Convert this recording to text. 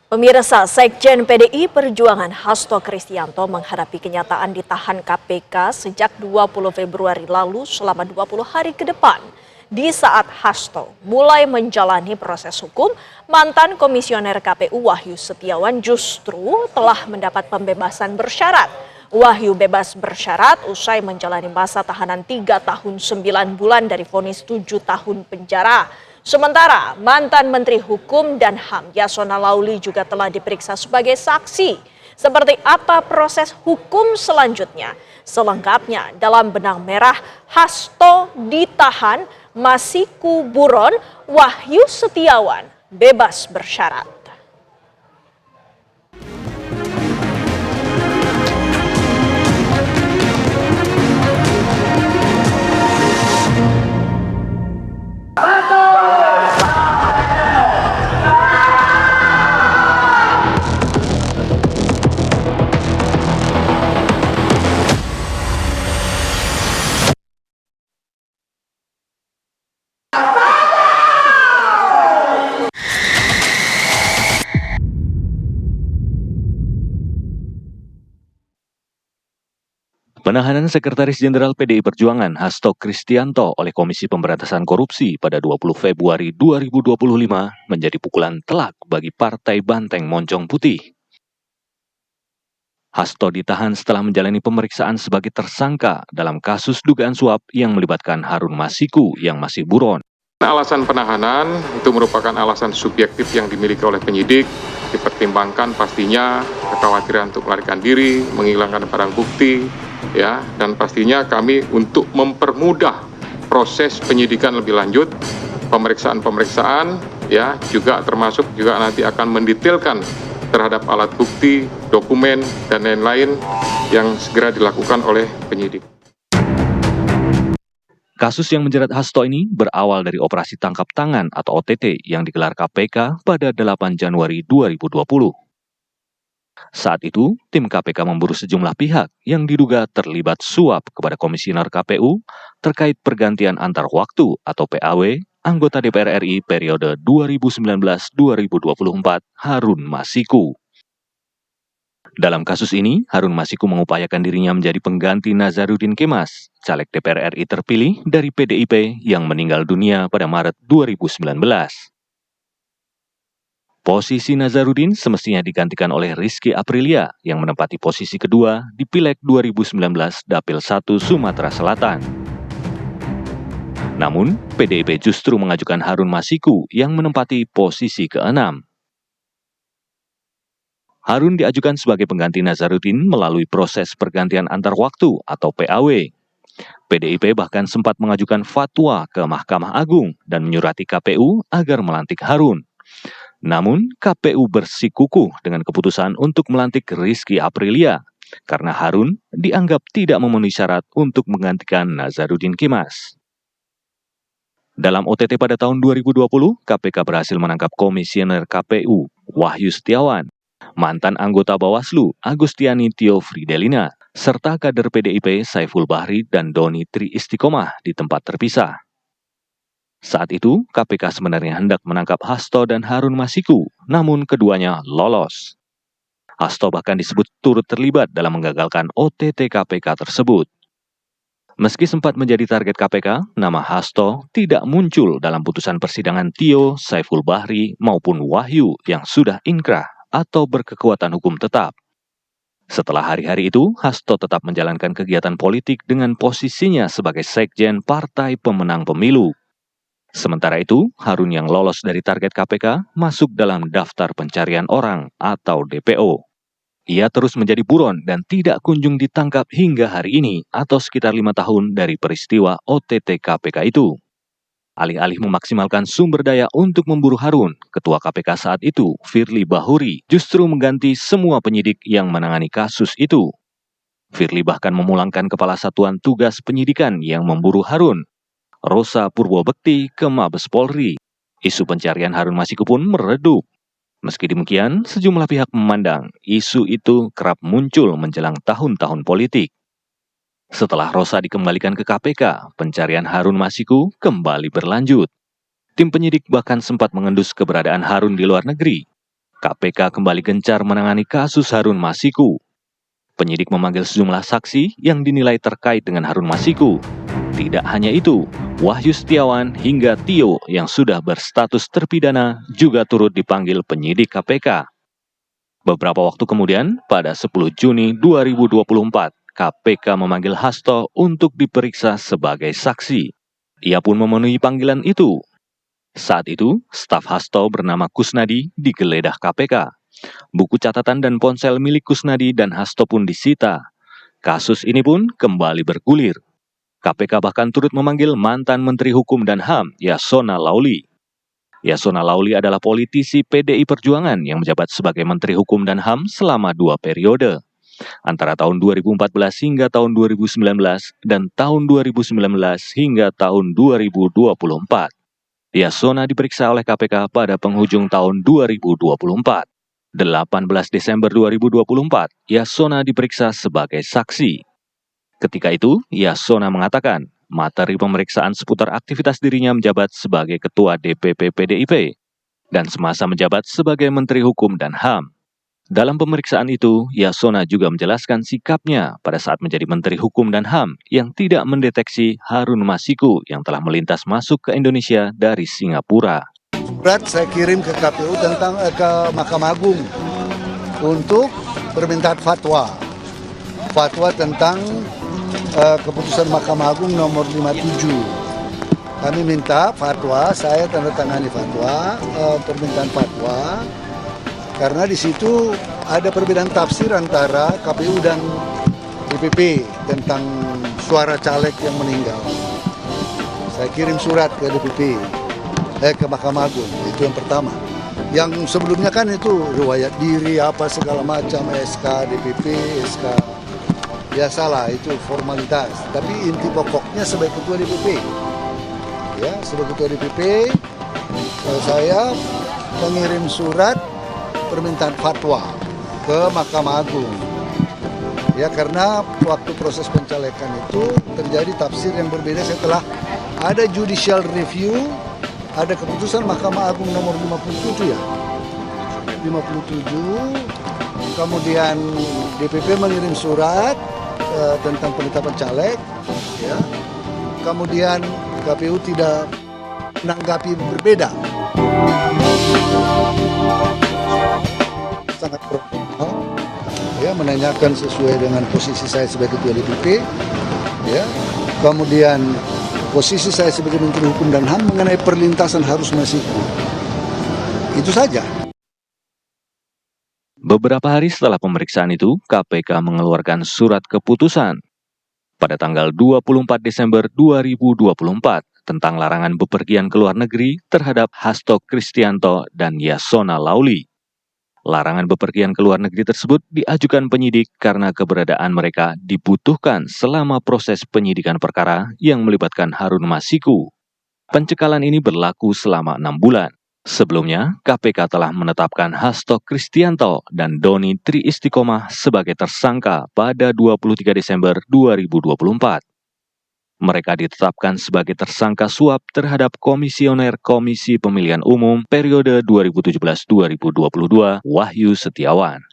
Pemirsa, Sekjen PDI Perjuangan Hasto Kristianto menghadapi kenyataan ditahan KPK sejak 20 Februari lalu selama 20 hari ke depan. Di saat Hasto mulai menjalani proses hukum, mantan komisioner KPU Wahyu Setiawan justru telah mendapat pembebasan bersyarat. Wahyu bebas bersyarat usai menjalani masa tahanan 3 tahun 9 bulan dari vonis 7 tahun penjara. Sementara mantan Menteri Hukum dan HAM Yasona Lauli juga telah diperiksa sebagai saksi. Seperti apa proses hukum selanjutnya? Selengkapnya dalam Benang Merah, Hasto ditahan, Masiku buron, Wahyu Setiawan bebas bersyarat. Penahanan Sekretaris Jenderal PDI Perjuangan Hasto Kristianto oleh Komisi Pemberantasan Korupsi pada 20 Februari 2025 menjadi pukulan telak bagi Partai Banteng Moncong Putih. Hasto ditahan setelah menjalani pemeriksaan sebagai tersangka dalam kasus dugaan suap yang melibatkan Harun Masiku yang masih buron. Alasan penahanan itu merupakan alasan subjektif yang dimiliki oleh penyidik, dipertimbangkan pastinya kekhawatiran untuk melarikan diri, menghilangkan barang bukti, ya, dan pastinya kami untuk mempermudah proses penyidikan lebih lanjut, pemeriksaan, ya, juga termasuk juga nanti akan mendetailkan terhadap alat bukti, dokumen, dan lain-lain yang segera dilakukan oleh penyidik. Kasus yang menjerat Hasto ini berawal dari operasi tangkap tangan atau OTT yang digelar KPK pada 8 Januari 2020. Saat itu, tim KPK memburu sejumlah pihak yang diduga terlibat suap kepada Komisioner KPU terkait pergantian antar waktu atau PAW anggota DPR RI periode 2019-2024 Harun Masiku. Dalam kasus ini, Harun Masiku mengupayakan dirinya menjadi pengganti Nazarudin Kemas, caleg DPR RI terpilih dari PDIP yang meninggal dunia pada Maret 2019. Posisi Nazarudin semestinya digantikan oleh Rizky Aprilia yang menempati posisi kedua di Pileg 2019 Dapil 1 Sumatera Selatan. Namun, PDIP justru mengajukan Harun Masiku yang menempati posisi ke-6. Harun diajukan sebagai pengganti Nazarudin melalui proses pergantian antar waktu atau PAW. PDIP bahkan sempat mengajukan fatwa ke Mahkamah Agung dan menyurati KPU agar melantik Harun. Namun, KPU bersikukuh dengan keputusan untuk melantik Rizky Aprilia karena Harun dianggap tidak memenuhi syarat untuk menggantikan Nazarudin Kemas. Dalam OTT pada tahun 2020, KPK berhasil menangkap Komisioner KPU Wahyu Setiawan, mantan anggota Bawaslu Agustiani Tio Fridelina, serta kader PDIP Saiful Bahri dan Doni Tri Istiqomah di tempat terpisah. Saat itu, KPK sebenarnya hendak menangkap Hasto dan Harun Masiku, namun keduanya lolos. Hasto bahkan disebut turut terlibat dalam menggagalkan OTT KPK tersebut. Meski sempat menjadi target KPK, nama Hasto tidak muncul dalam putusan persidangan Tio, Saiful Bahri, maupun Wahyu yang sudah inkrah atau berkekuatan hukum tetap. Setelah hari-hari itu, Hasto tetap menjalankan kegiatan politik dengan posisinya sebagai sekjen Partai Pemenang Pemilu. Sementara itu, Harun yang lolos dari target KPK masuk dalam daftar pencarian orang atau DPO. Ia terus menjadi buron dan tidak kunjung ditangkap hingga hari ini atau sekitar 5 tahun dari peristiwa OTT KPK itu. Alih-alih memaksimalkan sumber daya untuk memburu Harun, Ketua KPK saat itu, Firly Bahuri, justru mengganti semua penyidik yang menangani kasus itu. Firly bahkan memulangkan Kepala Satuan Tugas Penyidikan yang memburu Harun, Rosa Purwobekti, ke Mabes Polri. Isu pencarian Harun Masiku pun meredup. Meski demikian, sejumlah pihak memandang isu itu kerap muncul menjelang tahun-tahun politik. Setelah Rosa dikembalikan ke KPK, pencarian Harun Masiku kembali berlanjut. Tim penyidik bahkan sempat mengendus keberadaan Harun di luar negeri. KPK kembali gencar menangani kasus Harun Masiku. Penyidik memanggil sejumlah saksi yang dinilai terkait dengan Harun Masiku. Tidak hanya itu, Wahyu Setiawan hingga Tio yang sudah berstatus terpidana juga turut dipanggil penyidik KPK. Beberapa waktu kemudian, pada 10 Juni 2024, KPK memanggil Hasto untuk diperiksa sebagai saksi. Ia pun memenuhi panggilan itu. Saat itu, staf Hasto bernama Kusnadi digeledah KPK. Buku catatan dan ponsel milik Kusnadi dan Hasto pun disita. Kasus ini pun kembali bergulir. KPK bahkan turut memanggil mantan Menteri Hukum dan HAM, Yasona Lauli. Yasona Lauli adalah politisi PDI Perjuangan yang menjabat sebagai Menteri Hukum dan HAM selama 2 periode, antara tahun 2014 hingga tahun 2019 dan tahun 2019 hingga tahun 2024. Yasona diperiksa oleh KPK pada penghujung tahun 2024. 18 Desember 2024, Yasona diperiksa sebagai saksi. Ketika itu, Yasona mengatakan materi pemeriksaan seputar aktivitas dirinya menjabat sebagai Ketua DPP PDIP dan semasa menjabat sebagai Menteri Hukum dan HAM. Dalam pemeriksaan itu, Yasona juga menjelaskan sikapnya pada saat menjadi Menteri Hukum dan HAM yang tidak mendeteksi Harun Masiku yang telah melintas masuk ke Indonesia dari Singapura. Surat saya kirim ke KPU ke Mahkamah Agung untuk permintaan fatwa tentang keputusan Mahkamah Agung nomor 57. Kami minta fatwa, saya tanda tangani fatwa, permintaan fatwa, karena di situ ada perbedaan tafsir antara KPU dan DPP tentang suara caleg yang meninggal. Saya kirim surat ke DPP, ke Mahkamah Agung, itu yang pertama. Yang sebelumnya kan itu riwayat diri apa segala macam, SK DPP, SK. Biasalah itu formalitas, tapi inti pokoknya sebagai ketua DPP, ya sebagai ketua DPP, saya mengirim surat permintaan fatwa ke Mahkamah Agung, ya karena waktu proses pencalekan itu terjadi tafsir yang berbeda setelah ada judicial review, ada keputusan Mahkamah Agung nomor 57 ya, 57, kemudian DPP mengirim surat tentang penetapan caleg, ya. Kemudian KPU tidak menanggapi berbeda. Sangat profesional, ya, menanyakan sesuai dengan posisi saya sebagai ketua DPP, ya. Kemudian posisi saya sebagai Menteri Hukum dan HAM mengenai perlintasan Harun Masiku. Itu saja. Beberapa hari setelah pemeriksaan itu, KPK mengeluarkan surat keputusan pada tanggal 24 Desember 2024 tentang larangan bepergian ke luar negeri terhadap Hasto Kristianto dan Yasona Lauli. Larangan bepergian ke luar negeri tersebut diajukan penyidik karena keberadaan mereka dibutuhkan selama proses penyidikan perkara yang melibatkan Harun Masiku. Pencekalan ini berlaku selama 6 bulan. Sebelumnya, KPK telah menetapkan Hasto Kristianto dan Doni Tri Istiqomah sebagai tersangka pada 23 Desember 2024. Mereka ditetapkan sebagai tersangka suap terhadap Komisioner Komisi Pemilihan Umum periode 2017-2022, Wahyu Setiawan.